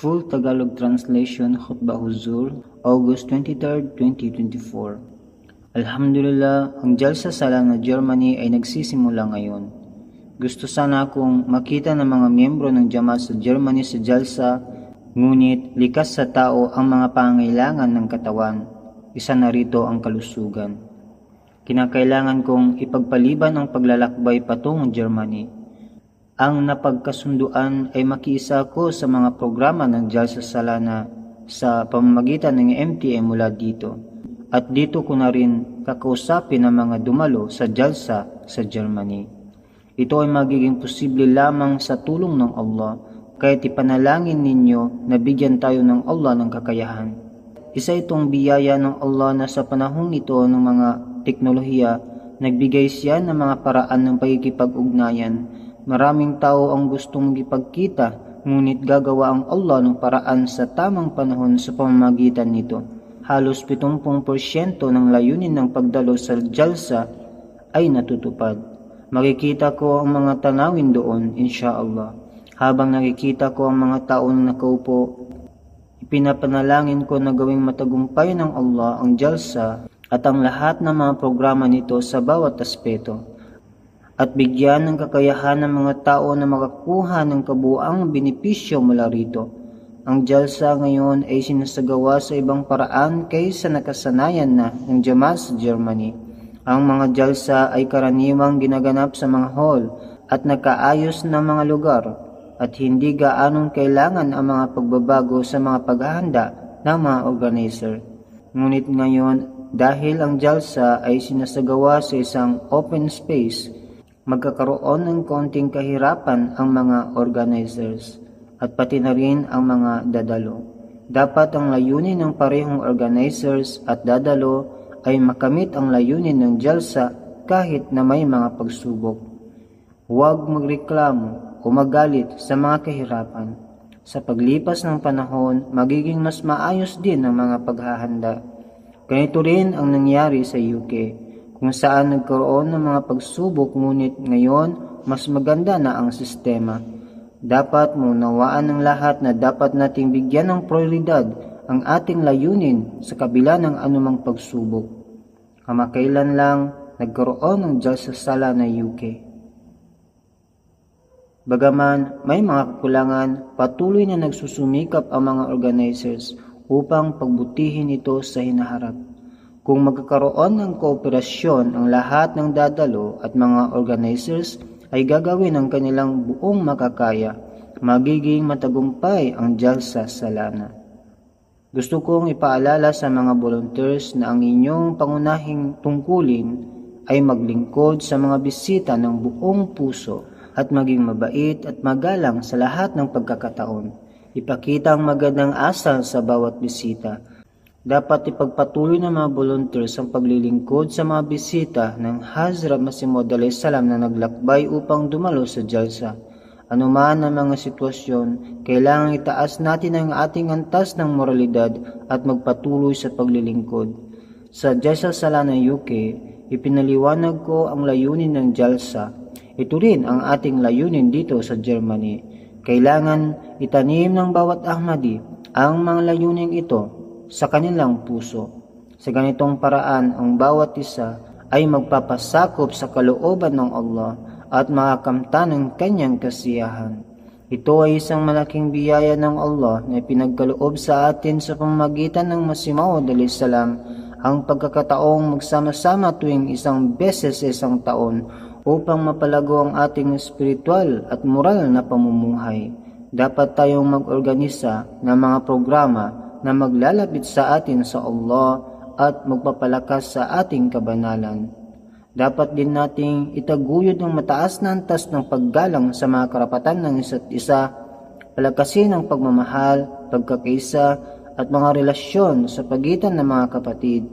Full Tagalog Translation Khutbah Huzur, August 23, 2024. Alhamdulillah, ang Jalsa Salah ng Germany ay nagsisimula ngayon. Gusto sana akong makita ng mga miyembro ng Jamaat sa Germany sa Jalsa, ngunit likas sa tao ang mga pangangailangan ng katawan. Isa na rito ang kalusugan. Kinakailangan kong ipagpaliban ang paglalakbay patungong Germany. Ang napagkasunduan ay makiisa ko sa mga programa ng Jalsa Salah sa pamamagitan ng MTM mula dito. At dito ko na rin kakausapin ang mga dumalo sa Jalsa sa Germany. Ito ay magiging posible lamang sa tulong ng Allah, kaya't ipanalangin ninyo na bigyan tayo ng Allah ng kakayahan. Isa itong biyaya ng Allah na sa panahong ito ng mga teknolohiya, nagbigay siya ng mga paraan ng pagkikipag-ugnayan. Maraming tao ang gustong ipagkita, ngunit gagawa ang Allah ng paraan sa tamang panahon sa pamamagitan nito. Halos 70% ng layunin ng pagdalo sa Jalsa ay natutupad. Makikita ko ang mga tanawin doon, insyaallah. Habang nakikita ko ang mga tao na nakaupo, ipinapanalangin ko na gawing matagumpay ng Allah ang Jalsa at ang lahat ng mga programa nito sa bawat aspeto, at bigyan ng kakayahan ng mga tao na makakuha ng kabuuang benepisyo mula rito. Ang Jalsa ngayon ay sinasagawa sa ibang paraan kaysa nakasanayan na ng Jamaat sa Germany. Ang mga Jalsa ay karaniwang ginaganap sa mga hall at nakaayos na mga lugar, at hindi gaanong kailangan ang mga pagbabago sa mga paghahanda ng mga organizer. Ngunit ngayon, dahil ang Jalsa ay sinasagawa sa isang open space, magkakaroon ng konting kahirapan ang mga organizers at pati na rin ang mga dadalo. Dapat ang layunin ng parehong organizers at dadalo ay makamit ang layunin ng Jalsa kahit na may mga pagsubok. Huwag magreklamo o magalit sa mga kahirapan. Sa paglipas ng panahon, magiging mas maayos din ang mga paghahanda. Ganito rin ang nangyari sa UK, kung saan nagkaroon ng mga pagsubok, ngunit ngayon mas maganda na ang sistema. Dapat maunawaan ng lahat na dapat nating bigyan ng prioridad ang ating layunin sa kabila ng anumang pagsubok. Kamakailan lang nagkaroon ng Jalsa Salah na UK. Bagaman may mga kakulangan, patuloy na nagsusumikap ang mga organizers upang pagbutihin ito sa hinaharap. Kung magkakaroon ng kooperasyon ang lahat ng dadalo at mga organizers ay gagawin ang kanilang buong makakaya, magiging matagumpay ang Jalsa Salah. Gusto kong ipaalala sa mga volunteers na ang inyong pangunahing tungkulin ay maglingkod sa mga bisita ng buong puso at maging mabait at magalang sa lahat ng pagkakataon. Ipakita ang magandang asal sa bawat bisita. Dapat ipagpatuloy ng mga volunteers ang paglilingkod sa mga bisita ng Hazrat Masih Maud alayhis salam na naglakbay upang dumalo sa Jalsa. Anuman ang mga sitwasyon, kailangang itaas natin ang ating antas ng moralidad at magpatuloy sa paglilingkod. Sa Jalsa Salah ng UK, ipinaliwanag ko ang layunin ng Jalsa. Ito rin ang ating layunin dito sa Germany. Kailangan itanim ng bawat Ahmadi ang mga layuning ito sa kanilang puso. Sa ganitong paraan, ang bawat isa ay magpapasakop sa kalooban ng Allah at makakamtan ng kanyang kasiyahan. Ito ay isang malaking biyaya ng Allah na pinagkaloob sa atin sa pamamagitan ng Masih Maud alayhis salam, ang pagkakataong magsama-sama tuwing isang beses sa isang taon upang mapalago ang ating spiritual at moral na pamumuhay. Dapat tayong mag-organisa ng mga programa na maglalapit sa atin sa Allah at magpapalakas sa ating kabanalan. Dapat din nating itaguyod ng mataas na antas ng paggalang sa mga karapatan ng isa't isa, palakasin ang pagmamahal, pagkakaisa at mga relasyon sa pagitan ng mga kapatid.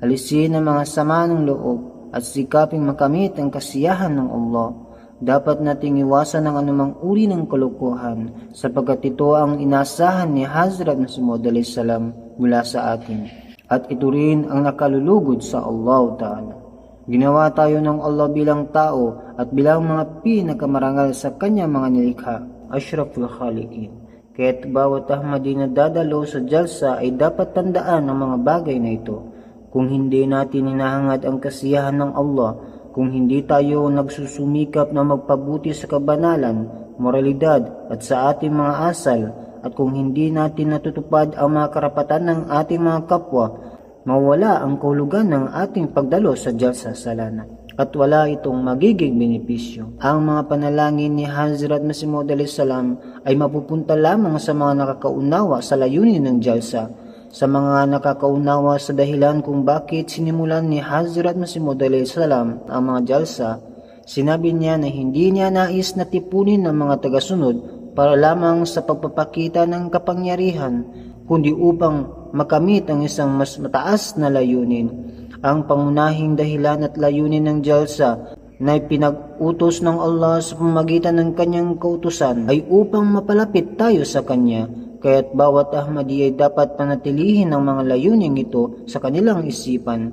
Alisin ang mga sama ng loob at sikaping makamit ang kasiyahan ng Allah. Dapat nating iwasan ang anumang uri ng kalokohan, sapagkat ito ang inasahan ni Hazrat Masih Maud alayhis salam mula sa atin. At ito rin ang nakalulugod sa Allah Ta'ala. Ginawa tayo ng Allah bilang tao at bilang mga pinakamarangal sa kanyang mga nilikha, Ashraful Khaliqin. Kaya't bawat Ahmadi na dadalo sa jalsa ay dapat tandaan ang mga bagay na ito. Kung hindi natin hinahangad ang kasiyahan ng Allah, kung hindi tayo nagsusumikap na magpabuti sa kabanalan, moralidad at sa ating mga asal, at kung hindi natin natutupad ang mga karapatan ng ating mga kapwa, mawala ang kahulugan ng ating pagdalo sa jalsa salana. At wala itong magiging benepisyo. Ang mga panalangin ni Hazrat Masih Maud salam ay mapupunta lamang sa mga nakakaunawa sa layunin ng jalsa, sa mga nakakaunawa sa dahilan kung bakit sinimulan ni Hazrat Masih Maud salam ang mga jalsa. Sinabi niya na hindi niya nais na tipunin ng mga tagasunod para lamang sa pagpapakita ng kapangyarihan, kundi upang makamit ang isang mas mataas na layunin. Ang pangunahing dahilan at layunin ng jalsa na pinag-utos ng Allah sa pamamagitan ng kanyang kautusan ay upang mapalapit tayo sa kanya. Kaya't bawat Ahmadi ay dapat panatilihin ang mga layuning ito sa kanilang isipan.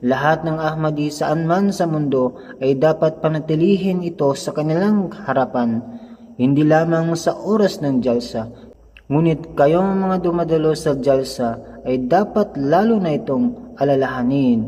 Lahat ng Ahmadi saan man sa mundo ay dapat panatilihin ito sa kanilang harapan, hindi lamang sa oras ng jalsa. Ngunit kayong mga dumadalo sa jalsa ay dapat lalo na itong alalahanin.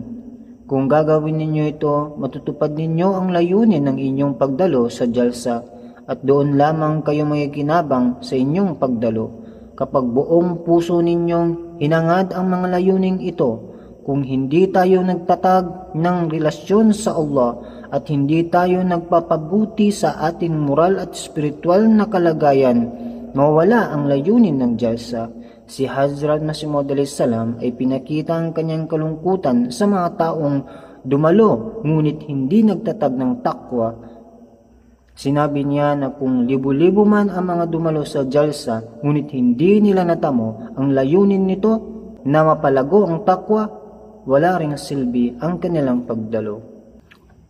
Kung gagawin ninyo ito, matutupad ninyo ang layunin ng inyong pagdalo sa jalsa at doon lamang kayo makikinabang sa inyong pagdalo. Kapag buong puso ninyong hinangad ang mga layuning ito, kung hindi tayo nagtatag ng relasyon sa Allah at hindi tayo nagpapabuti sa ating moral at spiritual na kalagayan, mawala ang layunin ng jalsa. Si Hazrat Masih Maud salam ay pinakita ang kanyang kalungkutan sa mga taong dumalo ngunit hindi nagtatag ng takwa. Sinabi niya na kung libo-libo man ang mga dumalo sa jalsa ngunit hindi nila natamo ang layunin nito na mapalago ang takwa, wala ring silbi ang kanilang pagdalo.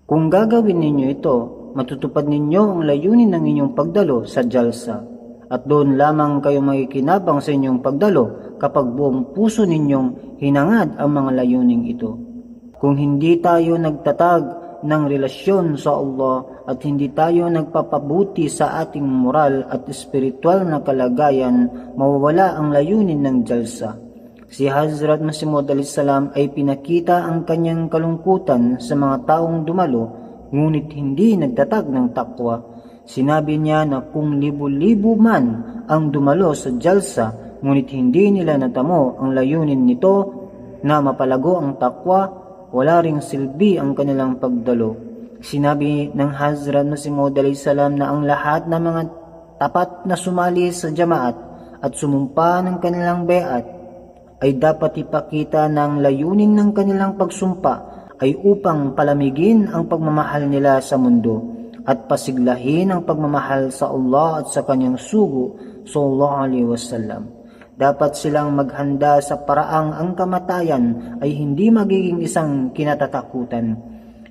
Kung gagawin ninyo ito, matutupad ninyo ang layunin ng inyong pagdalo sa jalsa. At doon lamang kayo makikinabang sa inyong pagdalo kapag buong puso ninyong hinangad ang mga layuning ito. Kung hindi tayo nagtatag ng relasyon sa Allah at hindi tayo nagpapabuti sa ating moral at espiritual na kalagayan, mawawala ang layunin ng jalsa. Si Hazrat Masih Maud salam ay pinakita ang kanyang kalungkutan sa mga taong dumalo ngunit hindi nagtatag ng takwa. Sinabi niya na kung libo-libo man ang dumalo sa jalsa, ngunit hindi nila natamo ang layunin nito na mapalago ang takwa, wala ring silbi ang kanilang pagdalo. Sinabi ng Hazrat Masih Maud salam na ang lahat ng mga tapat na sumali sa jamaat at sumumpa ng kanilang beat ay dapat ipakita ng layunin ng kanilang pagsumpa ay upang palamigin ang pagmamahal nila sa mundo at pasiglahin ang pagmamahal sa Allah at sa kanyang sugo sallallahu alaihi wasallam. Dapat silang maghanda sa paraang ang kamatayan ay hindi magiging isang kinatatakutan.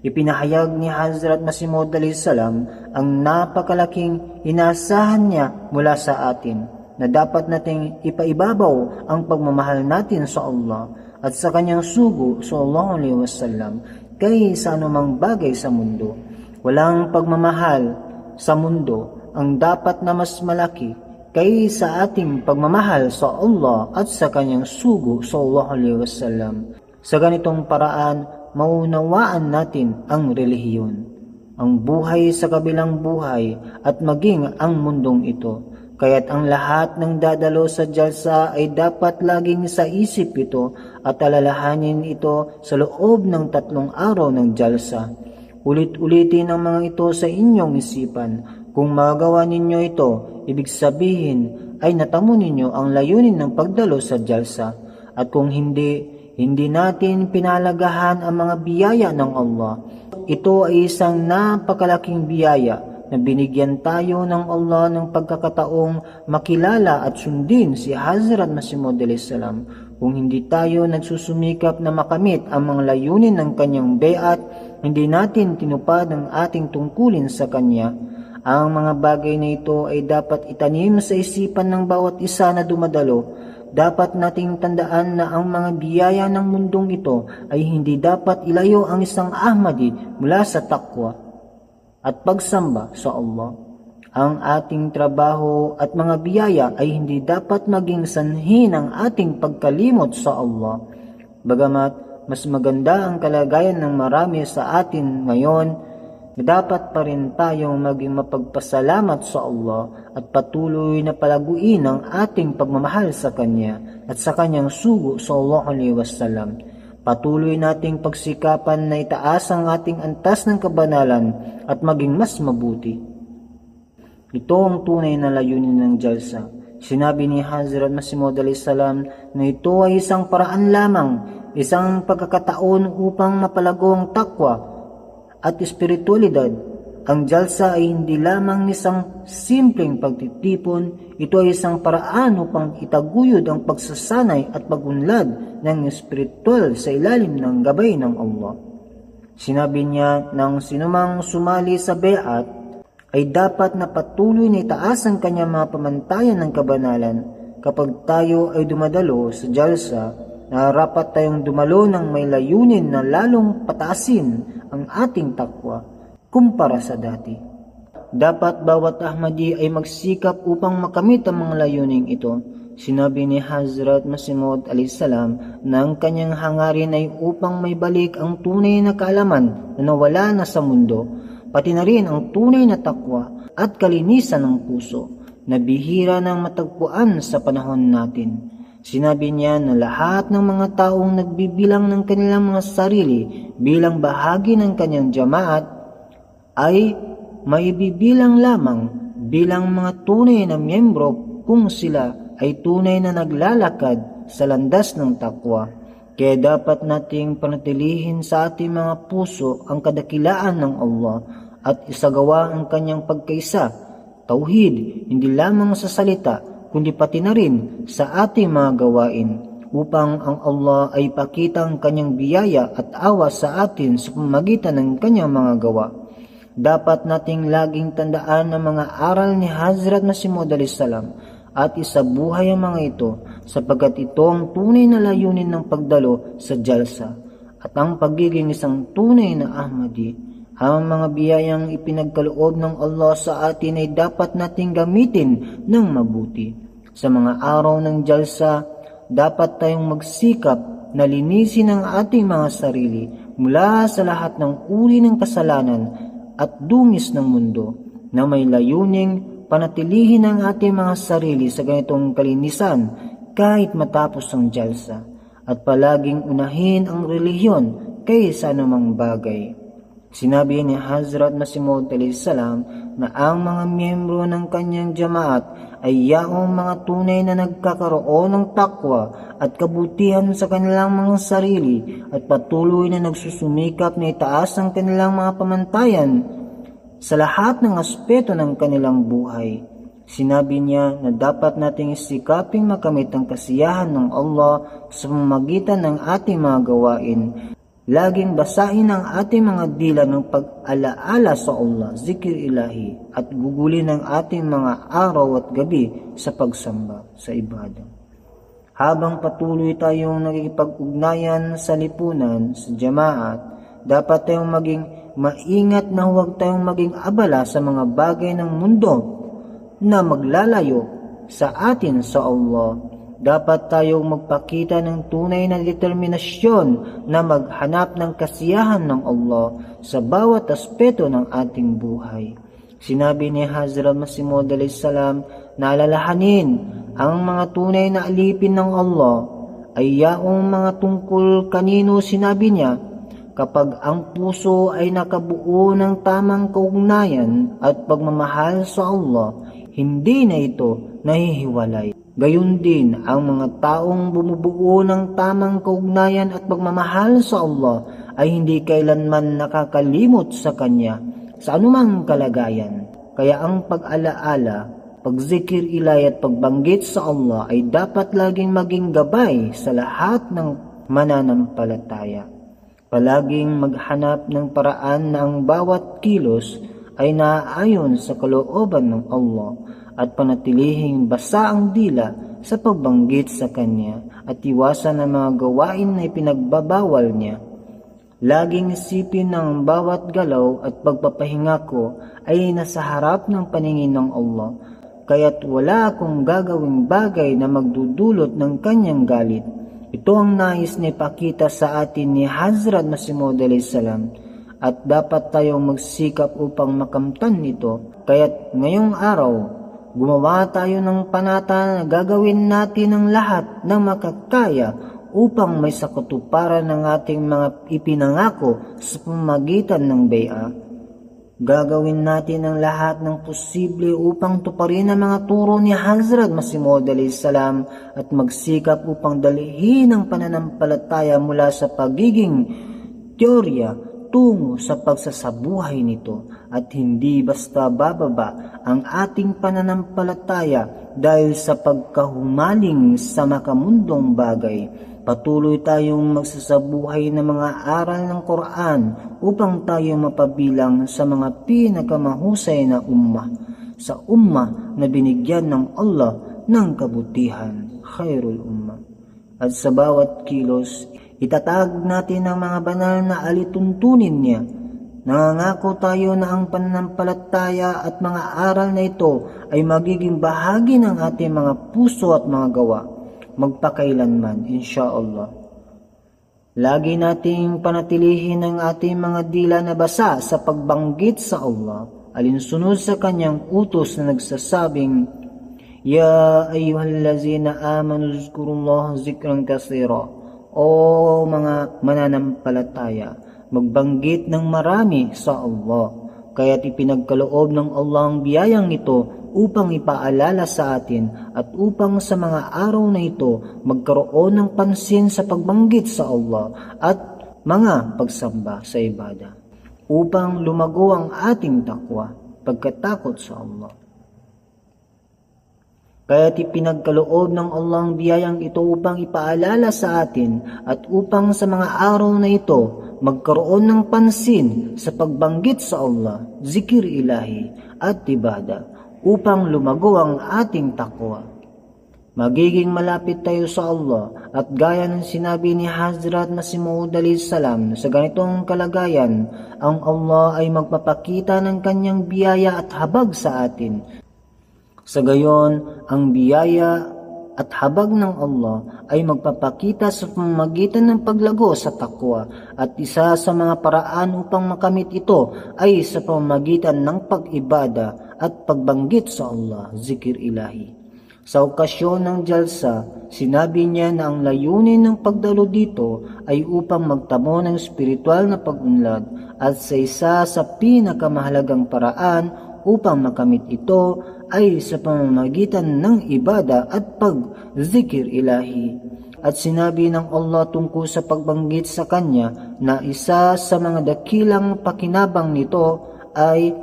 Ipinahayag ni Hazrat Masih Maud salam ang napakalaking inasahan niya mula sa atin na dapat nating ipaibabaw ang pagmamahal natin sa Allah at sa kanyang sugo sallallahu alaihi wasallam kaysa anumang bagay sa mundo. Walang pagmamahal sa mundo ang dapat na mas malaki kaysa ating pagmamahal sa Allah at sa kanyang sugo sallallahu alaihi wasallam. Sa ganitong paraan, maunawaan natin ang relihiyon, ang buhay sa kabilang buhay at maging ang mundong ito. Kaya't ang lahat ng dadalo sa jalsa ay dapat laging sa isip ito at alalahanin ito sa loob ng 3 araw ng jalsa. Ulit-ulitin ang mga ito sa inyong isipan. Kung magawa ninyo ito, ibig sabihin ay natamo ninyo ang layunin ng pagdalo sa jalsa. At kung hindi natin pinalagahan ang mga biyaya ng Allah. Ito ay isang napakalaking biyaya na binigyan tayo ng Allah ng pagkakataong makilala at sundin si Hazrat Masih Maud salam. Kung hindi tayo nagsusumikap na makamit ang mga layunin ng kanyang beat, hindi natin tinupad ang ating tungkulin sa kanya. Ang mga bagay na ito ay dapat itanim sa isipan ng bawat isa na dumadalo. Dapat nating tandaan na ang mga biyaya ng mundong ito ay hindi dapat ilayo ang isang Ahmadi mula sa takwa at pagsamba sa Allah. Ang ating trabaho at mga biyaya ay hindi dapat maging sanhi ng ating pagkalimot sa Allah. Bagamat mas maganda ang kalagayan ng marami sa atin ngayon, dapat pa rin tayong maging mapagpasalamat sa Allah at patuloy na palaguin ang ating pagmamahal sa Kanya at sa Kanyang sugo sallallahu alaihi wasallam. Patuloy nating pagsikapan na itaas ang ating antas ng kabanalan at maging mas mabuti. Ito ang tunay na layunin ng jalsa. Sinabi ni Hazrat Masih Maud alayhis salam na ito ay isang paraan lamang, isang pagkakataon upang mapalago ang takwa at espiritualidad. Ang jalsa ay hindi lamang isang simpleng pagtitipon, ito ay isang paraan upang itaguyod ang pagsasanay at pagunlad ng espiritual sa ilalim ng gabay ng Allah. Sinabi niya nang sinumang sumali sa bay'at ay dapat na patuloy na itaas ang kanyang mga pamantayan ng kabanalan. Kapag tayo ay dumadalo sa jalsa, nararapat tayong dumalo ng may layunin na lalong pataasin ang ating takwa kumpara sa dati. Dapat bawat Ahmadi ay magsikap upang makamit ang mga layuning ito. Sinabi ni Hazrat Masih Maud alayhis salam na ang kanyang hangarin ay upang may balik ang tunay na kaalaman na nawala na sa mundo, pati na rin ang tunay na takwa at kalinisan ng puso na bihira ng matagpuan sa panahon natin. Sinabi niya na lahat ng mga taong nagbibilang ng kanilang mga sarili bilang bahagi ng kanyang jamaat ay maibibilang lamang bilang mga tunay na miyembro kung sila ay tunay na naglalakad sa landas ng takwa. Kaya dapat nating panatilihin sa ating mga puso ang kadakilaan ng Allah at isagawa ang kanyang pagkaisa, tauhid, hindi lamang sa salita, kundi pati na rin sa ating mga gawain, upang ang Allah ay pakita ang kanyang biyaya at awa sa atin sa pamamagitan ng kanyang mga gawa. Dapat nating laging tandaan ang mga aral ni Hazrat Masih Maud alayhis salam at isabuhay ang mga ito, sapagkat ito ang tunay na layunin ng pagdalo sa jalsa at ang pagiging isang tunay na Ahmadi. Ang mga biyayang ipinagkaloob ng Allah sa atin ay dapat nating gamitin ng mabuti. Sa mga araw ng jalsa, dapat tayong magsikap na linisin ang ating mga sarili mula sa lahat ng uri ng kasalanan at dungis ng mundo, na may layuning panatilihin ang ating mga sarili sa ganitong kalinisan kahit matapos ang jalsa, at palaging unahin ang relihiyon kaysa anumang bagay. Sinabi ni Hazrat Masih Maud alayhis salam na ang mga miyembro ng kanyang jamaat ay yaong mga tunay na nagkakaroon ng takwa at kabutihan sa kanilang mga sarili at patuloy na nagsusumikap na itaas ang kanilang mga pamantayan sa lahat ng aspeto ng kanilang buhay. Sinabi niya na dapat nating isikaping makamit ang kasiyahan ng Allah sa pamamagitan ng ating mga gawain. Laging basahin ang ating mga dila ng pag-alaala sa Allah, zikir ilahi, at gugulin ang ating mga araw at gabi sa pagsamba, sa ibadah. Habang patuloy tayong nakikipag-ugnayan sa lipunan, sa jamaat, dapat tayong maging maingat na huwag tayong maging abala sa mga bagay ng mundo na maglalayo sa atin sa Allah. Dapat tayong magpakita ng tunay na determinasyon na maghanap ng kasiyahan ng Allah sa bawat aspeto ng ating buhay. Sinabi ni Hazrat Masih Maud alayhis salam na alalahanin ang mga tunay na alipin ng Allah ay yaong mga tungkol kanino. Sinabi niya, kapag ang puso ay nakabuo ng tamang kaugnayan at pagmamahal sa Allah, hindi na ito nahihiwalay. Gayon din ang mga taong bumubuo ng tamang kaugnayan at pagmamahal sa Allah ay hindi kailanman nakakalimot sa Kanya sa anumang kalagayan. Kaya ang pag-alaala, pagzikir ilay at pagbanggit sa Allah ay dapat laging maging gabay sa lahat ng mananampalataya. Palaging maghanap ng paraan na ang bawat kilos ay naaayon sa kalooban ng Allah at panatilihing basa ang dila sa pagbanggit sa Kanya at iwasan ang mga gawain na ipinagbabawal Niya. Laging isipin ng bawat galaw at pagpapahinga ko ay nasa harap ng paningin ng Allah, kaya't wala akong gagawing bagay na magdudulot ng kanyang galit. Ito ang nais na ipakita sa atin ni Hazrat Masih Maud salam at dapat tayong magsikap upang makamtan nito. Kaya't ngayong araw, gumawa tayo ng panata na gagawin natin ang lahat ng makakaya upang may sakatuparan ng ating mga ipinangako sa pamamagitan ng bay'a. Gagawin natin ang lahat ng posible upang tuparin ang mga turo ni Hazrat Masih Maud salam at magsikap upang dalhin ang pananampalataya mula sa pagiging teorya tungo sa pagsasabuhay nito at hindi basta bababa ang ating pananampalataya dahil sa pagkahumaling sa makamundong bagay. Patuloy tayong magsasabuhay ng mga aral ng Quran upang tayo mapabilang sa mga pinakamahusay na ummah, sa ummah na binigyan ng Allah ng kabutihan, khairul ummah. At sa bawat kilos, itatag natin ang mga banal na alituntunin niya. Nangangako tayo na ang pananampalataya at mga aral na ito ay magiging bahagi ng ating mga puso at mga gawa magpakailanman, insyaallah. Lagi nating panatilihin ang ating mga dila na basa sa pagbanggit sa Allah, alinsunod sa kanyang utos na nagsasabing, Ya ayyuhallazina amanu zkurullaha zikran katsira. O mga mananampalataya, magbanggit ng marami sa Allah. Kaya't ipinagkaloob ng Allah ang biyayang ito upang ipaalala sa atin at upang sa mga araw na ito magkaroon ng pansin sa pagbanggit sa Allah at mga pagsamba sa ibada upang lumago ang ating takwa, pagkatakot sa Allah. Kaya't ipinagkaloob ng Allah ang biyayang ito upang ipaalala sa atin at upang sa mga araw na ito magkaroon ng pansin sa pagbanggit sa Allah, zikir ilahi at ibada upang lumago ang ating takwa. Magiging malapit tayo sa Allah at gaya ng sinabi ni Hazrat Masih Maud salam, sa ganitong kalagayan, ang Allah ay magpapakita ng kanyang biyaya at habag sa atin. Sa gayon, ang biyaya at habag ng Allah ay magpapakita sa pamamagitan ng paglago sa takwa at isa sa mga paraan upang makamit ito ay sa pamamagitan ng pag-ibada at pagbanggit sa Allah, zikir ilahi. Sa okasyon ng jalsa, sinabi niya na ang layunin ng pagdalo dito ay upang magtamo ng spiritual na pag-unlad at sa isa sa pinakamahalagang paraan upang makamit ito ay sa pamamagitan ng ibada at pag-zikir ilahi. At sinabi ng Allah tungkol sa pagbanggit sa Kanya na isa sa mga dakilang pakinabang nito ay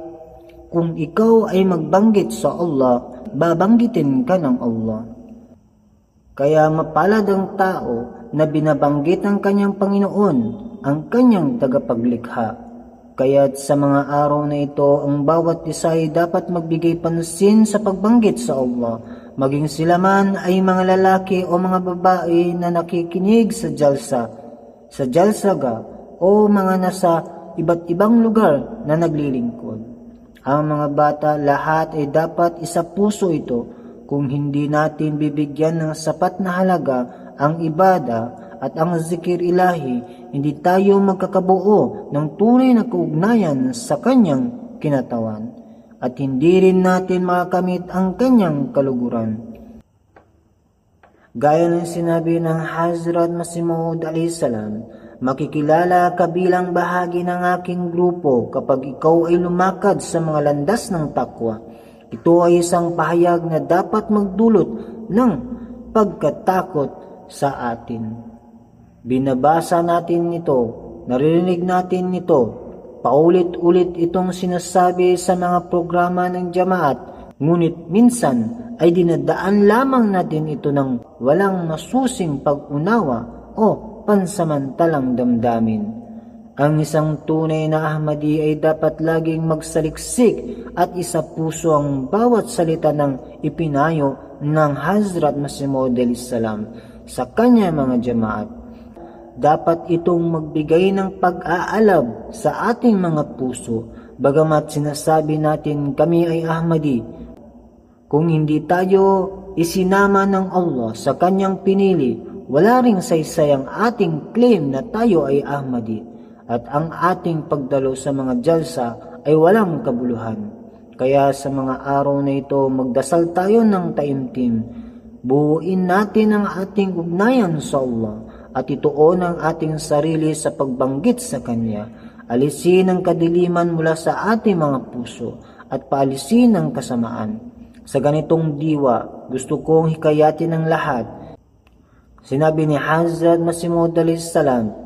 kung ikaw ay magbanggit sa Allah, babanggitin ka ng Allah. Kaya mapalad ang tao na binabanggit ng kanyang Panginoon, ang kanyang tagapaglikha. Kaya't sa mga araw na ito, ang bawat isa ay dapat magbigay pansin sa pagbanggit sa Allah, maging sila man ay mga lalaki o mga babae na nakikinig sa jalsaga o mga nasa iba't ibang lugar na naglilingkod. Ang mga bata, lahat ay dapat isa puso ito. Kung hindi natin bibigyan ng sapat na halaga ang ibada at ang zikir ilahi, hindi tayo magkakabuo ng tunay na kaugnayan sa kanyang kinatawan at hindi rin natin makakamit ang kanyang kaluguran. Gaya ng sinabi ng Hazrat Masih Maud salam, makikilala ka bilang bahagi ng aking grupo kapag ikaw ay lumakad sa mga landas ng takwa. Ito ay isang pahayag na dapat magdulot ng pagkatakot sa atin. Binabasa natin ito, naririnig natin ito, paulit-ulit itong sinasabi sa mga programa ng jamaat, ngunit minsan ay dinadaan lamang natin ito ng walang masusing pag-unawa o pansamantalang damdamin. Ang isang tunay na Ahmadi ay dapat laging magsaliksik at isa puso ang bawat salita ng ipinayo ng Hazrat Masih Maud salam sa kanya mga jamaat. dapat itong magbigay ng pag-aalab sa ating mga puso. Bagamat sinasabi natin kami ay Ahmadi, kung hindi tayo isinama ng Allah sa kanyang pinili, wala ring saysay ang ating claim na tayo ay Ahmadi, at ang ating pagdalo sa mga jalsa ay walang kabuluhan. Kaya sa mga araw na ito, magdasal tayo ng taimtim. Buuin natin ang ating ugnayan sa Allah at ituon ang ating sarili sa pagbanggit sa Kanya. Alisin ang kadiliman mula sa ating mga puso at paalisin ang kasamaan. Sa ganitong diwa, gusto kong hikayatin ang lahat. Sinabi ni Hazrat Masih Maud a.s.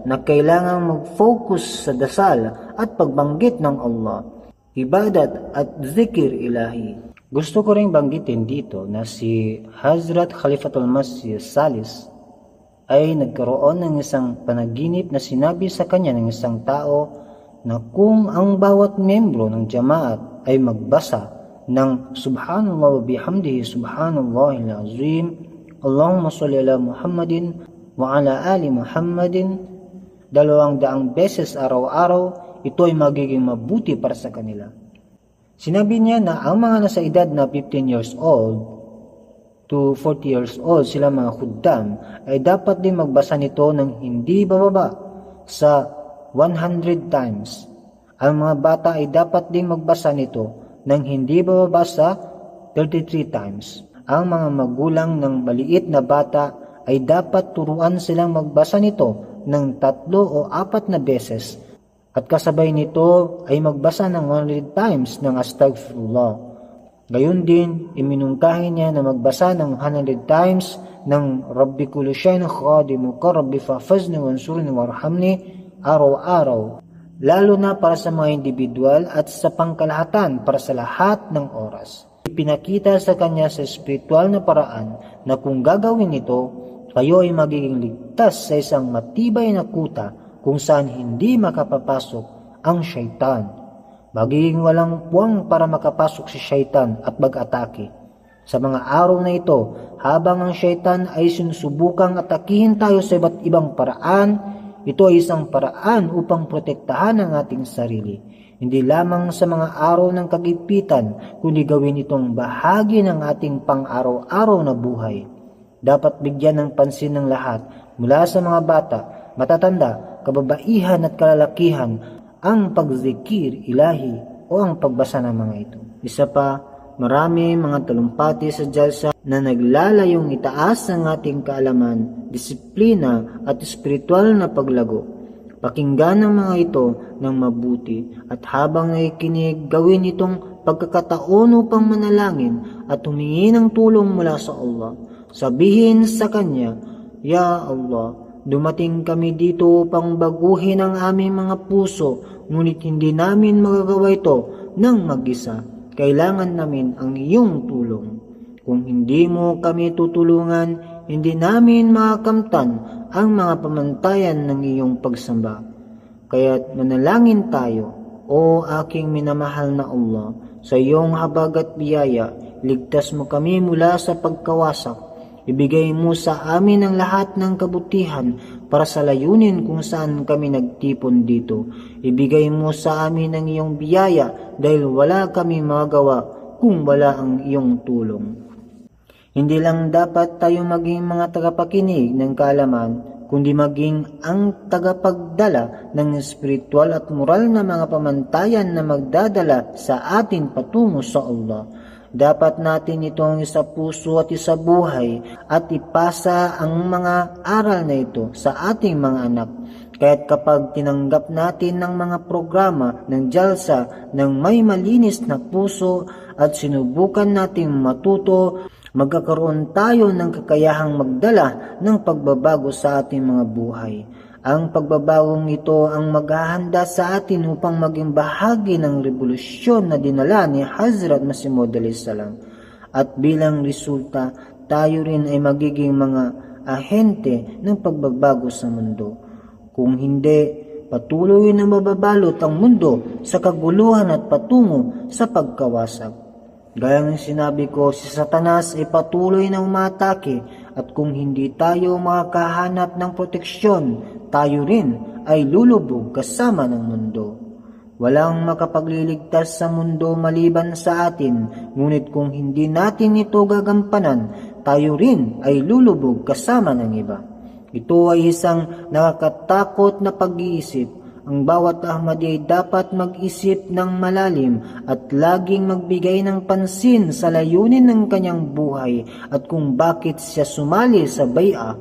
na kailangang mag-focus sa dasal at pagbanggit ng Allah, ibadat at zikir ilahi. Gusto ko ring banggitin dito na si Hazrat Khalifatul Masih Salis ay nagkaroon ng isang panaginip na sinabi sa kanya ng isang tao na kung ang bawat membro ng jamaat ay magbasa ng Subhanallah wa bihamdihi Subhanallahil Azim, Allahumma salli ala Muhammadin wa ala ali Muhammadin 200 beses araw-araw, ito ay magiging mabuti para sa kanila. Sinabi niya na ang mga nasa edad na 15 years old to 40 years old, sila mga khuddam, ay dapat din magbasa nito ng hindi bababa sa 100 times. Ang mga bata ay dapat din magbasa nito ng hindi bababa sa 33 times. Ang mga magulang ng maliit na bata ay dapat turuan silang magbasa nito ng 3 o 4 na beses. At kasabay nito ay magbasa ng 100 times ng Astaghfirullah. Gayon din, iminungkahi niya na magbasa ng 100 times ng Rabbi kulli shay'in khadimuka Rabbi fahfazni wansurni warhamni araw-araw, lalo na para sa mga individual at sa pangkalahatan para sa lahat ng oras. Ipinakita sa kanya sa espiritual na paraan na kung gagawin ito, kayo ay magiging ligtas sa isang matibay na kuta kung saan hindi makapapasok ang syaitan. Magiging walang puwang para makapasok si syaitan at mag-atake. Sa mga araw na ito, habang ang syaitan ay sinusubukang atakihin tayo sa iba't ibang paraan, ito ay isang paraan upang protektahan ang ating sarili. Hindi lamang sa mga araw ng kagipitan, kundi gawin itong bahagi ng ating pang-araw-araw na buhay. Dapat bigyan ng pansin ng lahat, mula sa mga bata, matatanda, kababaihan at kalalakihan, ang pagzikir ilahi o ang pagbasa ng mga ito. Isa pa, marami mga talumpati sa jalsa na naglalayong itaas ang ating kaalaman, disiplina at espiritual na paglago. Pakinggan ang mga ito ng mabuti at habang nakikinig, gawin itong pagkakataon upang manalangin at humingi ng tulong mula sa Allah. Sabihin sa Kanya, Ya Allah, dumating kami dito upang baguhin ang aming mga puso, ngunit hindi namin magagawa ito ng mag-isa. Kailangan namin ang iyong tulong. Kung hindi mo kami tutulungan, hindi namin makakamtan ang mga pamantayan ng iyong pagsamba. Kaya't manalangin tayo, O aking minamahal na Allah, sa iyong habag at biyaya, ligtas mo kami mula sa pagkawasak. Ibigay mo sa amin ang lahat ng kabutihan para sa layunin kung saan kami nagtipon dito. Ibigay mo sa amin ang iyong biyaya dahil wala kami magawa kung wala ang iyong tulong. Hindi lang dapat tayo maging mga tagapakinig ng kaalaman, kundi maging ang tagapagdala ng espiritual at moral na mga pamantayan na magdadala sa atin patungo sa Allah. Dapat natin itong isa puso at isa buhay at ipasa ang mga aral na ito sa ating mga anak. Kaya't kapag tinanggap natin ng mga programa ng jalsa ng may malinis na puso at sinubukan nating matuto, magkakaroon tayo ng kakayahang magdala ng pagbabago sa ating mga buhay. Ang pagbabagong ito ang maghahanda sa atin upang maging bahagi ng revolusyon na dinala ni Hazrat Masih Maud a.s. At bilang resulta, tayo rin ay magiging mga ahente ng pagbabago sa mundo. Kung hindi, patuloy na mababalot ang mundo sa kaguluhan at patungo sa pagkawasak. Gaya ng sinabi ko, si Satanas ay patuloy na umatake at kung hindi tayo makakahanap ng proteksyon, tayo rin ay lulubog kasama ng mundo. Walang makapagliligtas sa mundo maliban sa atin, ngunit kung hindi natin ito gagampanan, tayo rin ay lulubog kasama ng iba. Ito ay isang nakakatakot na pag-iisip. Ang bawat Ahmadi ay dapat mag-isip ng malalim at laging magbigay ng pansin sa layunin ng kanyang buhay at kung bakit siya sumali sa bay'a.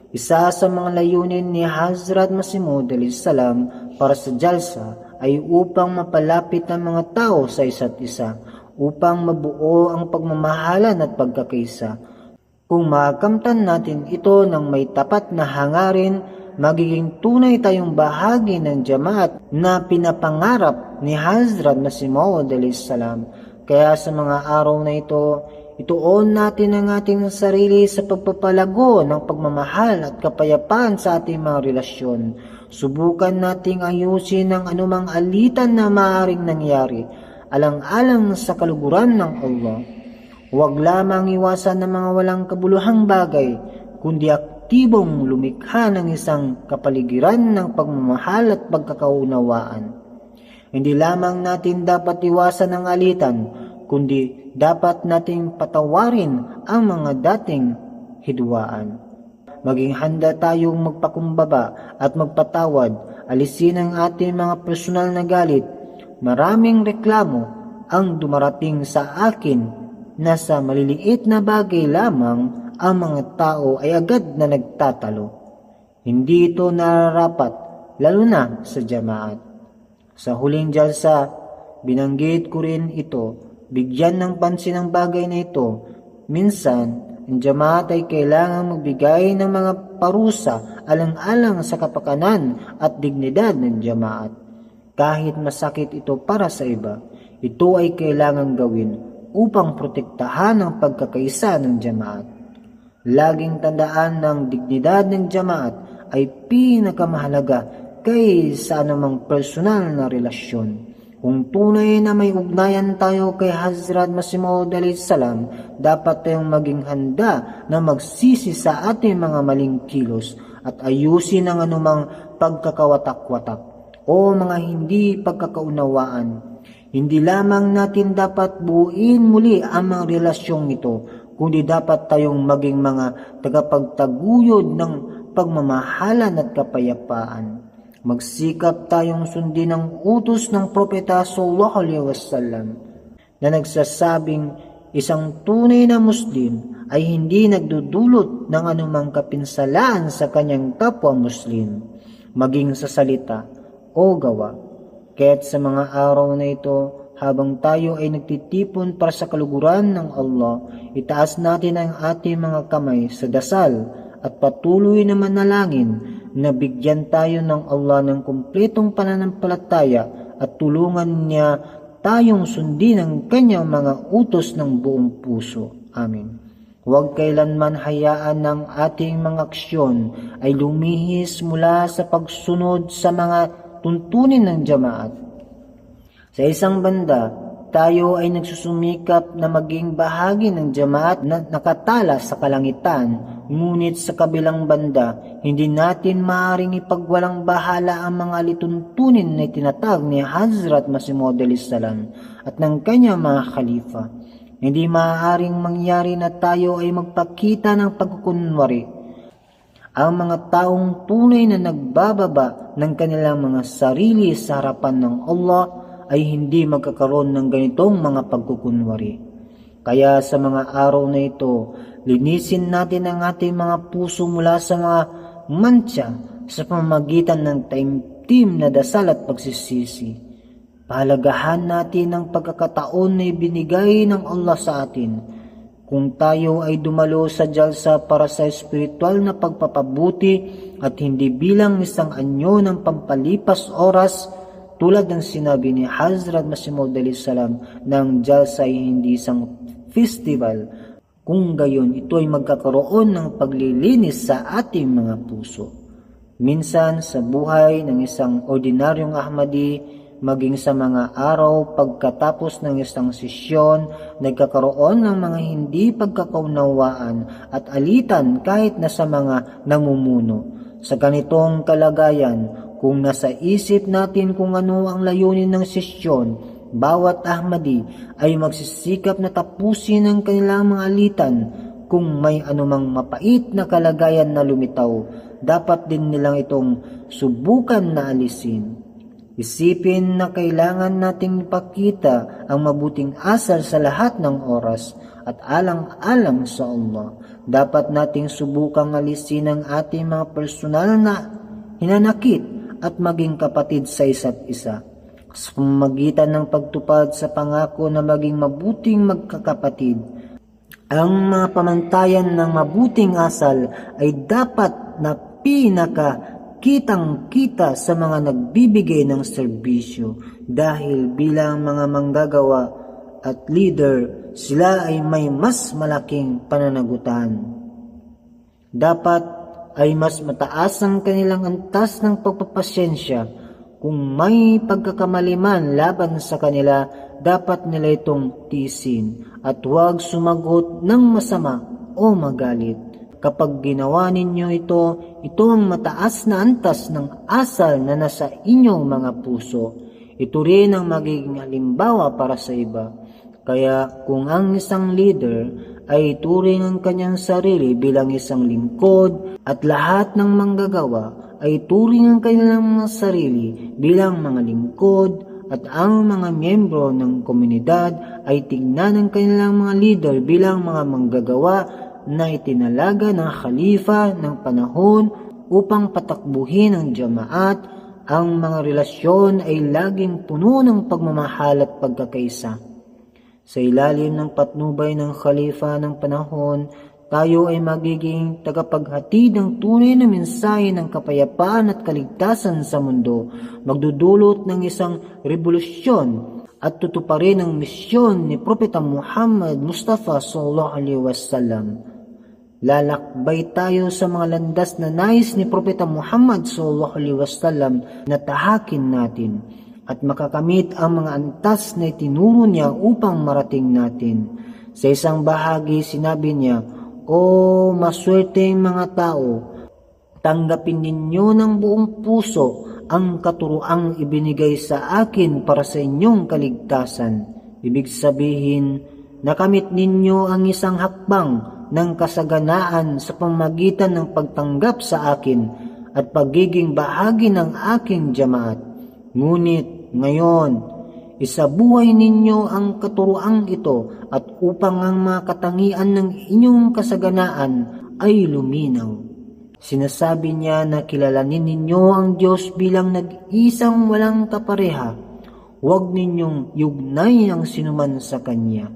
Isa sa mga layunin ni Hazrat Masih Maud salam para sa Jalsa ay upang mapalapit ang mga tao sa isa't isa, upang mabuo ang pagmamahalan at pagkakaisa. Kung makamtan natin ito ng may tapat na hangarin, magiging tunay tayong bahagi ng jamaat na pinapangarap ni Hazrat Masih Maud salam. Kaya sa mga araw na ito, ituon natin ang ating sarili sa pagpapalago ng pagmamahal at kapayapaan sa ating mga relasyon. Subukan nating ayusin ang anumang alitan na maaaring nangyari, alang-alang sa kaluguran ng Allah. Huwag lamang iwasan ng mga walang kabuluhang bagay, kundi aktibong lumikha ng isang kapaligiran ng pagmamahal at pagkakaunawaan. Hindi lamang natin dapat iwasan ang alitan, kundi dapat nating patawarin ang mga dating hidwaan. Maging handa tayong magpakumbaba at magpatawad, alisin ang ating mga personal na galit. Maraming reklamo ang dumarating sa akin na sa maliliit na bagay lamang ang mga tao ay agad na nagtatalo. Hindi ito nararapat, lalo na sa jamaat. Sa huling jalsa, binanggit ko rin ito, bigyan ng pansin ang bagay na ito. Minsan, ang jamaat ay kailangang magbigay ng mga parusa alang-alang sa kapakanan at dignidad ng jamaat. Kahit masakit ito para sa iba, ito ay kailangang gawin upang protektahan ang pagkakaisa ng jamaat. Laging tandaan ng dignidad ng jamaat ay pinakamahalaga kaysa anumang personal na relasyon. Kung tunay na may ugnayan tayo kay Hazrat Masih Maud salam, dapat tayong maging handa na magsisi sa ating mga maling kilos at ayusin ang anumang pagkakawatak-watak o mga hindi pagkakaunawaan. Hindi lamang natin dapat buuin muli ang mga relasyong ito, kundi dapat tayong maging mga tagapagtaguyod ng pagmamahalan at kapayapaan. Magsikap tayong sundin ang utos ng Propeta sallallahu alaihi wasallam na nagsasabing isang tunay na Muslim ay hindi nagdudulot ng anumang kapinsalaan sa kanyang kapwa Muslim, maging sa salita o gawa. Kaya't sa mga araw na ito, habang tayo ay nagtitipon para sa kaluguran ng Allah, itaas natin ang ating mga kamay sa dasal at patuloy na manalangin na bigyan tayo ng Allah ng kumpletong pananampalataya at tulungan niya tayong sundin ang kanyang mga utos ng buong puso. Amin. Huwag kailanman hayaan ng ating mga aksyon ay lumihis mula sa pagsunod sa mga tuntunin ng jamaat. Sa isang banda, tayo ay nagsusumikap na maging bahagi ng jamaat na nakatala sa kalangitan, ngunit sa kabilang banda, hindi natin maaaring ipagwalang bahala ang mga lituntunin na itinatag ni Hazrat Masih Maud salam at ng kanyang mga khalifa. Hindi maaaring mangyari na tayo ay magpakita ng pagkukunwari. Ang mga taong tunay na nagbababa ng kanilang mga sarili sa harapan ng Allah ay hindi magkakaroon ng ganitong mga pagkukunwari. Kaya sa mga araw na ito, linisin natin ang ating mga puso mula sa mga mantsa sa pamamagitan ng taimtim na dasal at pagsisisi. Pahalagahan natin ang pagkakataon na ibinigay ng Allah sa atin. Kung tayo ay dumalo sa jalsa para sa espiritual na pagpapabuti at hindi bilang isang anyo ng pampalipas oras, tulad ng sinabi ni Hazrat Masih Maud salam ng jalsa ay hindi isang festival, kung gayon ito ay magkakaroon ng paglilinis sa ating mga puso. Minsan sa buhay ng isang ordinaryong Ahmadi, maging sa mga araw pagkatapos ng isang sesyon, nagkakaroon ng mga hindi pagkakaunawaan at alitan kahit na sa mga namumuno. Sa ganitong kalagayan, kung nasa isip natin kung ano ang layunin ng sesyon, bawat Ahmadi ay magsisikap na tapusin ang kanilang mga alitan. Kung may anumang mapait na kalagayan na lumitaw, dapat din nilang itong subukan na alisin. Isipin na kailangan nating ipakita ang mabuting asal sa lahat ng oras at alang-alang sa Allah. Dapat nating subukang alisin ang ating mga personal na hinanakit at maging kapatid sa isa't isa. Sa pamamagitan ng pagtupad sa pangako na maging mabuting magkakapatid, ang mga pamantayan ng mabuting asal ay dapat na kitang-kita sa mga nagbibigay ng serbisyo dahil bilang mga manggagawa at leader, sila ay may mas malaking pananagutan. Dapat ay mas mataas ang kanilang antas ng pagpapasyensya. Kung may pagkakamali man laban sa kanila, dapat nila itong tiisin at huwag sumagot ng masama o magalit. Kapag ginawa ninyo ito ang mataas na antas ng asal na nasa inyong mga puso. Ito rin ang magiging halimbawa para sa iba. Kaya kung ang isang leader ay turing ang kanyang sarili bilang isang lingkod at lahat ng manggagawa ay turing ang kanilang mga sarili bilang mga lingkod at ang mga miyembro ng komunidad ay tingnan ang kanilang mga leader bilang mga manggagawa na itinalaga ng khalifa ng panahon upang patakbuhin ang jamaat. Ang mga relasyon ay laging puno ng pagmamahal at pagkakaisa. Sa ilalim ng patnubay ng khalifa ng panahon, tayo ay magiging tagapaghatid ng tunay na mensahe ng kapayapaan at kaligtasan sa mundo, magdudulot ng isang revolusyon at tutuparin ang misyon ni Propeta Muhammad Mustafa sallallahu alaihi wasallam. Lalakbay tayo sa mga landas na nais ni Propeta Muhammad sallallahu alaihi wasallam na tahakin natin at makakamit ang mga antas na itinuro niya upang marating natin. Sa isang bahagi, sinabi niya, "O maswerteng mga tao, tanggapin ninyo ng buong puso ang katuroang ibinigay sa akin para sa inyong kaligtasan." Ibig sabihin, nakamit ninyo ang isang hakbang ng kasaganaan sa pamamagitan ng pagtanggap sa akin at pagiging bahagi ng aking jamaat. Ngunit ngayon, isabuhay ninyo ang katuroang ito at upang ang mga katangian ng inyong kasaganaan ay luminaw. Sinasabi niya na kilalanin ninyo ang Diyos bilang nag-isang walang kapareha. Huwag ninyong yugnay ang sinuman sa Kanya,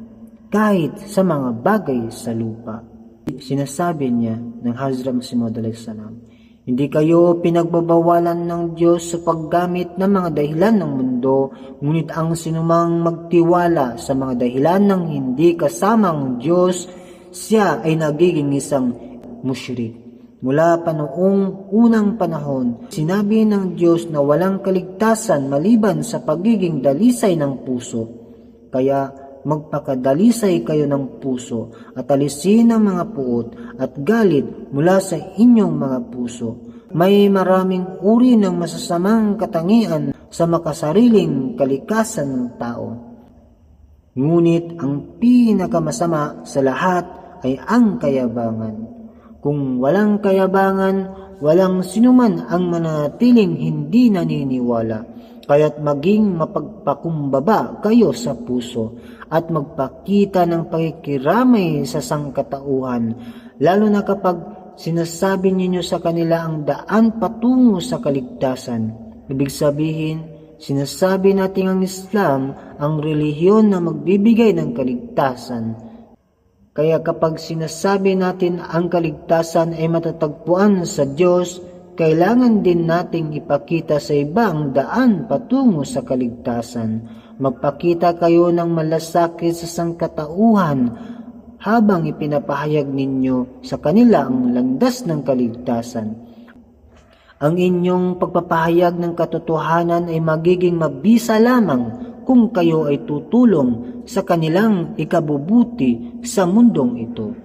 kahit sa mga bagay sa lupa. Sinasabi niya ng Hazrat Masih Maud alayhi salam, hindi kayo pinagbabawalan ng Diyos sa paggamit ng mga dahilan ng mundo, ngunit ang sinumang magtiwala sa mga dahilan ng hindi kasamang Diyos, siya ay nagiging isang musyrik. Mula pa noong unang panahon, sinabi ng Diyos na walang kaligtasan maliban sa pagiging dalisay ng puso. Kaya magpakadalisay kayo ng puso at alisin ang mga puot at galit mula sa inyong mga puso. May maraming uri ng masasamang katangian sa makasariling kalikasan ng tao. Ngunit ang pinakamasama sa lahat ay ang kayabangan. Kung walang kayabangan, walang sinuman ang manatiling hindi naniniwala. Kaya't maging mapagpakumbaba kayo sa puso at magpakita ng pakikiramay sa sangkatauhan, lalo na kapag sinasabi ninyo sa kanila ang daan patungo sa kaligtasan. Ibig sabihin, sinasabi natin ang Islam ang relihiyon na magbibigay ng kaligtasan. Kaya kapag sinasabi natin ang kaligtasan ay matatagpuan sa Diyos, kailangan din nating ipakita sa iba ang daan patungo sa kaligtasan. Magpakita kayo ng malasakit sa sangkatauhan habang ipinapahayag ninyo sa kanila ang landas ng kaligtasan. Ang inyong pagpapahayag ng katotohanan ay magiging mabisa lamang kung kayo ay tutulong sa kanilang ikabubuti sa mundong ito.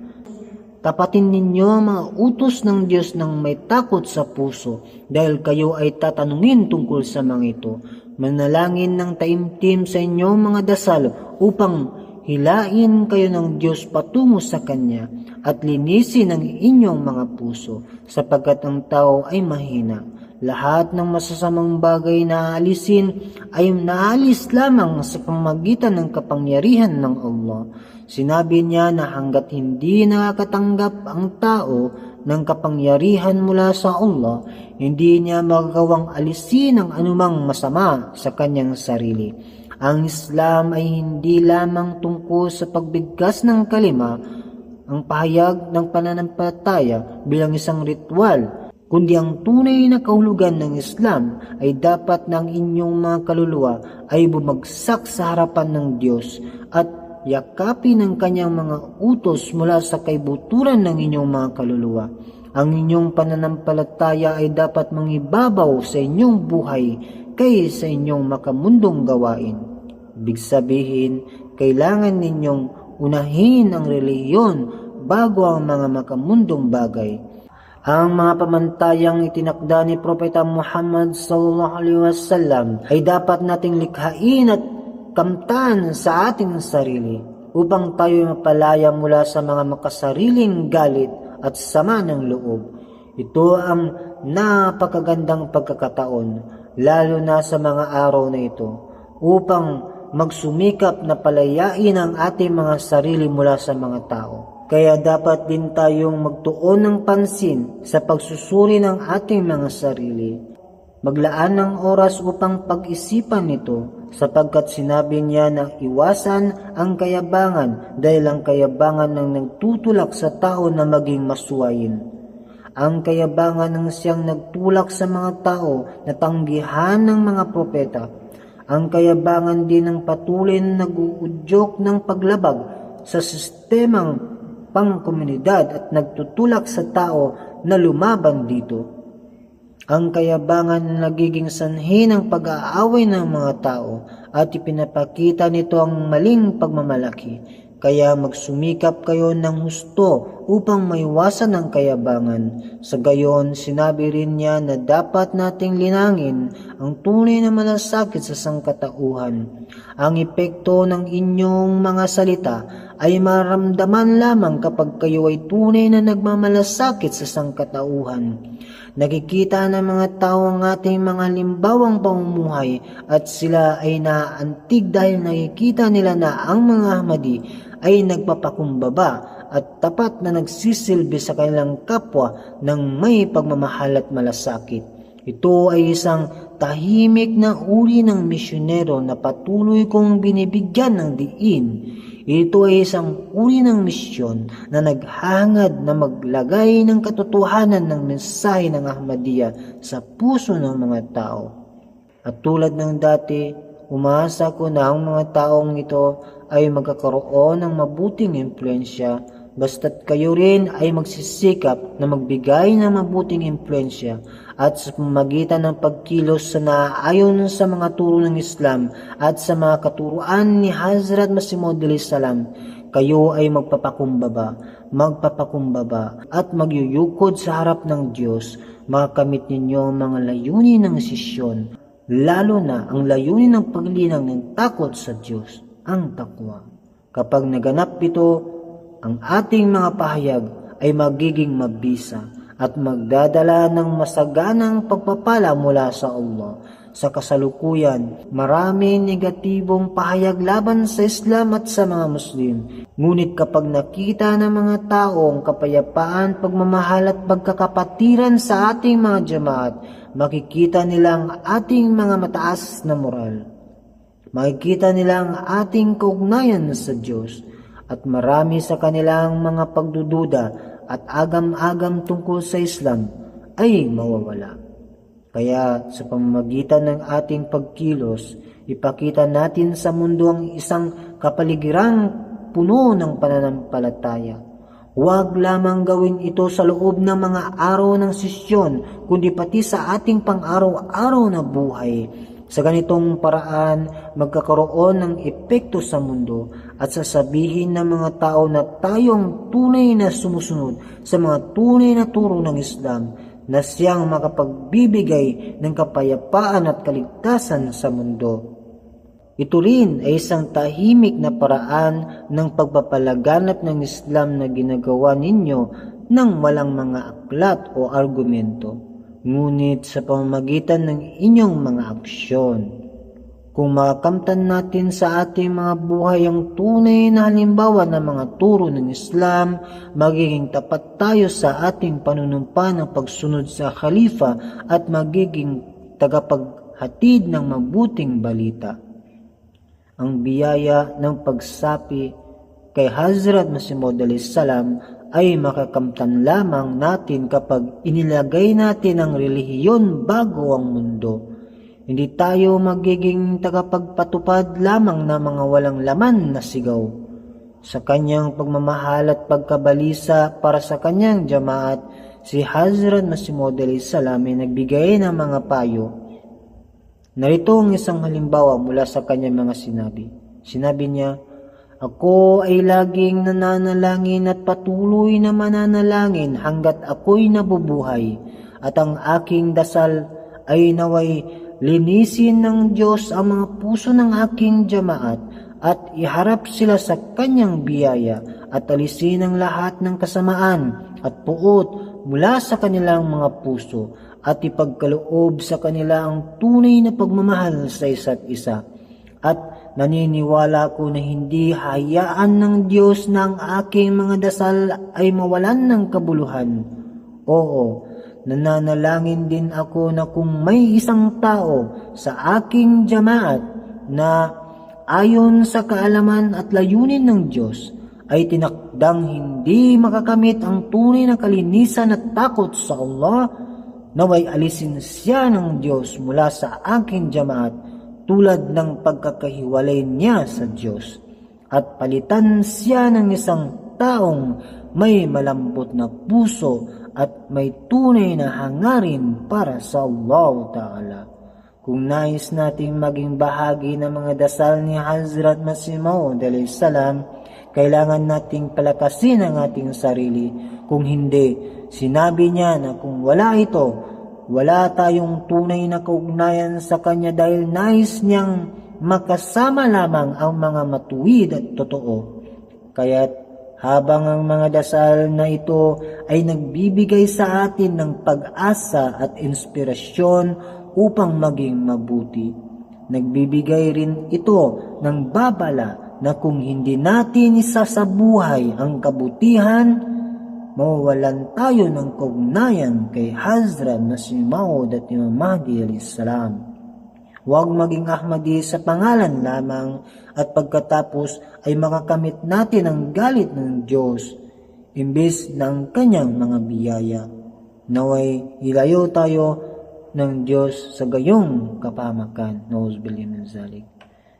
Tapatin ninyo ang mga utos ng Diyos ng may takot sa puso dahil kayo ay tatanungin tungkol sa mga ito. Manalangin ng taimtim sa inyong mga dasal upang hilain kayo ng Diyos patungo sa Kanya at linisin ang inyong mga puso sapagkat ang tao ay mahina. Lahat ng masasamang bagay na aalisin ay naalis lamang sa pamamagitan ng kapangyarihan ng Allah. Sinabi niya na hanggat hindi nakakatanggap ang tao ng kapangyarihan mula sa Allah, hindi niya magagawang alisin ang anumang masama sa kanyang sarili. Ang Islam ay hindi lamang tungkol sa pagbigkas ng kalima, ang pahayag ng pananampalataya bilang isang ritual, kundi ang tunay na kahulugan ng Islam ay dapat ng inyong mga kaluluwa ay bumagsak sa harapan ng Diyos at yakapin ang kanyang mga utos mula sa kaibuturan ng inyong mga kaluluwa. Ang inyong pananampalataya ay dapat mangibabaw sa inyong buhay kaysa sa inyong makamundong gawain. Ibig sabihin, kailangan ninyong unahin ang relihiyon bago ang mga makamundong bagay. Ang mga pamantayang itinakda ni Propeta Muhammad sallallahu alaihi wasallam ay dapat nating likhain at kamtan sa ating sarili upang tayo mapalaya mula sa mga makasariling galit at sama ng loob. Ito ang napakagandang pagkakataon, lalo na sa mga araw na ito, upang magsumikap na palayain ang ating mga sarili mula sa mga tao. Kaya dapat din tayong magtuon ng pansin sa pagsusuri ng ating mga sarili. Maglaan ng oras upang pag-isipan ito sapagkat sinabi niya na iwasan ang kayabangan dahil ang kayabangan ang nagtutulak sa tao na maging masuwayin. Ang kayabangan ang siyang nagtulak sa mga tao na tanggihan ng mga propeta. Ang kayabangan din ang patuloy na nag-uudyok ng paglabag sa sistemang pangkomunidad at nagtutulak sa tao na lumaban dito. Ang kayabangan na nagiging sanhi ng pag-aaway ng mga tao at ipinapakita nito ang maling pagmamalaki. Kaya magsumikap kayo ng husto upang maiwasan ang kayabangan. Sa gayon, sinabi rin niya na dapat nating linangin ang tunay na malasakit sa sangkatauhan. Ang epekto ng inyong mga salita ay maramdaman lamang kapag kayo ay tunay na nagmamalasakit sa sangkatauhan. Nakikita ng mga tao ang ating mga limbawang pamumuhay at sila ay naaantig dahil nakikita nila na ang mga Ahmadi ay nagpapakumbaba at tapat na nagsisilbi sa kanilang kapwa ng may pagmamahal at malasakit. Ito ay isang tahimik na uri ng misyonero na patuloy kong binibigyan ng diin. Ito ay isang uri ng misyon na naghahangad na maglagay ng katotohanan ng mensahe ng Ahmadiyya sa puso ng mga tao. At tulad ng dati, umasa ko na ang mga taong ito ay magkakaroon ng mabuting impluensya basta't kayo rin ay magsisikap na magbigay ng mabuting impluensya at sa pamamagitan ng pagkilos sa naaayon sa mga turo ng Islam at sa mga katuruan ni Hazrat Masih Maud salam, kayo ay magpapakumbaba at magyuyukod sa harap ng Diyos. Makakamit ninyo ang mga layunin ng sisyon, lalo na ang layunin ng paglinang ng takot sa Diyos, ang takwa. Kapag naganap ito, ang ating mga pahayag ay magiging mabisa at magdadala ng masaganang pagpapala mula sa Allah. Sa kasalukuyan, maraming negatibong pahayag laban sa Islam at sa mga Muslim. Ngunit kapag nakita ng mga tao ang kapayapaan, pagmamahal at pagkakapatiran sa ating mga jamaat, makikita nila ang ating mga mataas na moral. Makikita nila ang ating kaugnayan sa Diyos at marami sa kanilang mga pagdududa at agam-agam tungkol sa Islam ay mawawala. Kaya sa pamamagitan ng ating pagkilos, ipakita natin sa mundo ang isang kapaligirang puno ng pananampalataya. Huwag lamang gawin ito sa loob ng mga araw ng sesyon, kundi pati sa ating pang-araw-araw na buhay. Sa ganitong paraan, magkakaroon ng epekto sa mundo at sasabihin ng mga tao na tayong tunay na sumusunod sa mga tunay na turo ng Islam na siyang makapagbibigay ng kapayapaan at kaligtasan sa mundo. Ito rin ay isang tahimik na paraan ng pagpapalaganap ng Islam na ginagawa ninyo ng walang mga aklat o argumento, ngunit sa pamamagitan ng inyong mga aksyon. Kung makakamtan natin sa ating mga buhay ang tunay na halimbawa ng mga turo ng Islam, magiging tapat tayo sa ating panunumpa ng pagsunod sa Khalifa at magiging tagapaghatid ng mabuting balita. Ang biyaya ng pagsapi kay Hazrat Masih Maud salam ay makakamtan lamang natin kapag inilagay natin ang relihiyon bago ang mundo. Hindi tayo magiging tagapagpatupad lamang ng mga walang laman na sigaw. Sa kanyang pagmamahal at pagkabalisa para sa kanyang jamaat, si Hazrat Masih Maud salam ay nagbigay ng mga payo. Narito ang isang halimbawa mula sa kanyang mga sinabi. Sinabi niya, "Ako ay laging nananalangin at patuloy na mananalangin hanggat ako'y nabubuhay, at ang aking dasal ay naway linisin ng Diyos ang mga puso ng aking jamaat at iharap sila sa kanyang biyaya at alisin ang lahat ng kasamaan at puot mula sa kanilang mga puso at ipagkaloob sa kanila ang tunay na pagmamahal sa isa't isa. At naniniwala ko na hindi hayaan ng Diyos na ang aking mga dasal ay mawalan ng kabuluhan. Oo, nananalangin din ako na kung may isang tao sa aking jamaat na ayon sa kaalaman at layunin ng Diyos ay tinakdang hindi makakamit ang tunay na kalinisan at takot sa Allah, naway alisin siya ng Diyos mula sa aking jamaat tulad ng pagkakahiwalay niya sa Diyos, at palitan siya ng isang taong may malambot na puso at may tunay na hangarin para sa Allah Ta'ala." Kung nais nating maging bahagi ng mga dasal ni Hazrat Masih Maud salam, kailangan nating palakasin ang ating sarili. Kung hindi, sinabi niya na kung wala ito, wala tayong tunay na kaugnayan sa kanya dahil nais niyang makasama lamang ang mga matuwid at totoo. Kaya't habang ang mga dasal na ito ay nagbibigay sa atin ng pag-asa at inspirasyon upang maging mabuti, nagbibigay rin ito ng babala na kung hindi natin isasabuhay ang kabutihan, mawawalan tayo ng kaugnayan kay Hazrat Masih Maud at Imam Mahdi salam. Huwag maging Ahmadi sa pangalan lamang at pagkatapos ay makakamit natin ang galit ng Diyos imbes ng kanyang mga biyaya. Naway ilayo tayo ng Diyos sa gayong kapahamakan. Nauzubillah min zalik.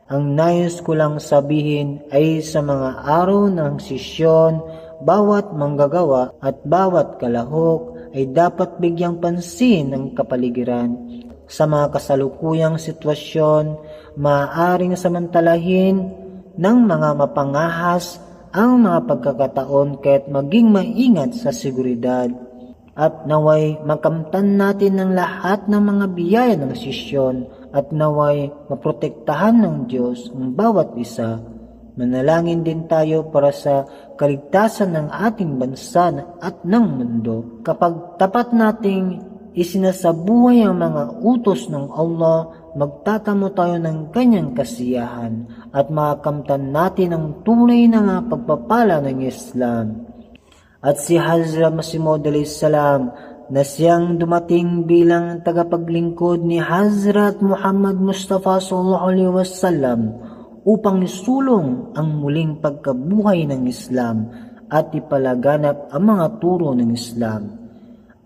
Ang nais ko lang sabihin ay sa mga araw ng sesyon, bawat manggagawa at bawat kalahok ay dapat bigyang pansin ang kapaligiran. Sa mga kasalukuyang sitwasyon, maaaring samantalahin ng mga mapangahas ang mga pagkakataon kaya't maging maingat sa seguridad. At naway makamtan natin ng lahat ng mga biyaya ng sesyon at naway maprotektahan ng Diyos ang bawat isa. Manalangin din tayo para sa kaligtasan ng ating bansa at ng mundo. Kapag tapat nating isinasabuhay ang mga utos ng Allah, magtatamo tayo ng kanyang kasiyahan at makakamtan natin ang tunay na pagpapala ng Islam. At si Hazrat Masih Maud salam na siyang dumating bilang tagapaglingkod ni Hazrat Muhammad Mustafa sallallahu alaihi wasallam upang isulong ang muling pagkabuhay ng Islam at ipalaganap ang mga turo ng Islam,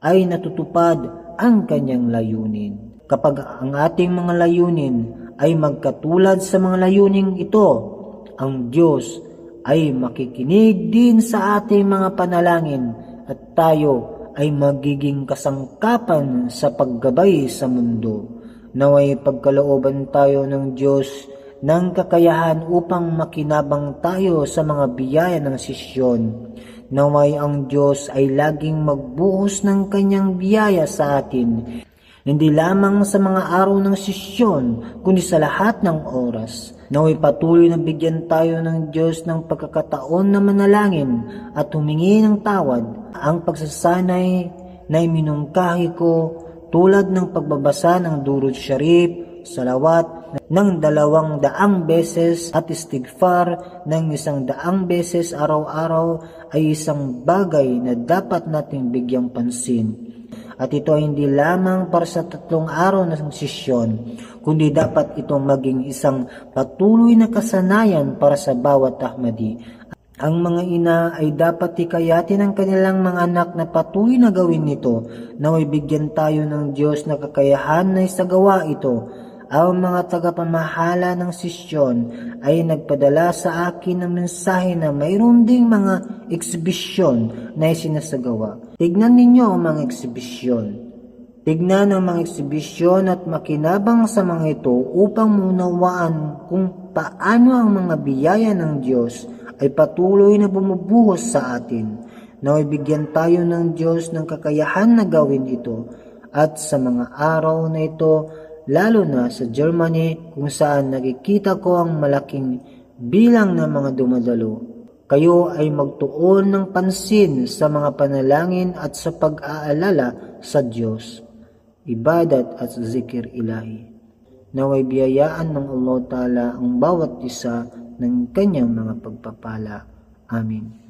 ay natutupad ang kanyang layunin. Kapag ang ating mga layunin ay magkatulad sa mga layuning ito, ang Diyos ay makikinig din sa ating mga panalangin at tayo ay magiging kasangkapan sa paggabay sa mundo. Naway pagkalooban tayo ng Diyos ng kakayahan upang makinabang tayo sa mga biyaya ng sisyon. Naway ang Diyos ay laging magbuhos ng kanyang biyaya sa atin, hindi lamang sa mga araw ng sisyon, kundi sa lahat ng oras. Naway patuloy na bigyan tayo ng Diyos ng pagkakataon na manalangin at humingi ng tawad. Ang pagsasanay na iminungkahi ko tulad ng pagbabasa ng Durud Sharif, salawat ng 200 beses at istighfar ng 100 beses araw-araw ay isang bagay na dapat nating bigyang pansin. At ito ay hindi lamang para sa 3 araw ng sesyon, kundi dapat itong maging isang patuloy na kasanayan para sa bawat Ahmadi. Ang mga ina ay dapat hikayatin ang kanilang mga anak na patuloy na gawin ito, naway bigyan tayo ng Diyos na kakayahan na isagawa ito. Ang mga tagapamahala ng sesyon ay nagpadala sa akin ng mensahe na mayroon ding mga eksibisyon na isinasagawa. Tignan ninyo ang mga eksibisyon. Tignan ang mga eksibisyon at makinabang sa mga ito upang maunawaan kung paano ang mga biyaya ng Diyos ay patuloy na bumubuhos sa atin. Naway bigyan tayo ng Diyos ng kakayahan na gawin ito. At sa mga araw na ito, lalo na sa Germany kung saan nakikita ko ang malaking bilang ng mga dumadalo, kayo ay magtuon ng pansin sa mga panalangin at sa pag-aalala sa Diyos, ibadat at zikir ilahi. Naway biyayaan ng Allah Ta'ala ang bawat isa ng kanyang mga pagpapala. Amin.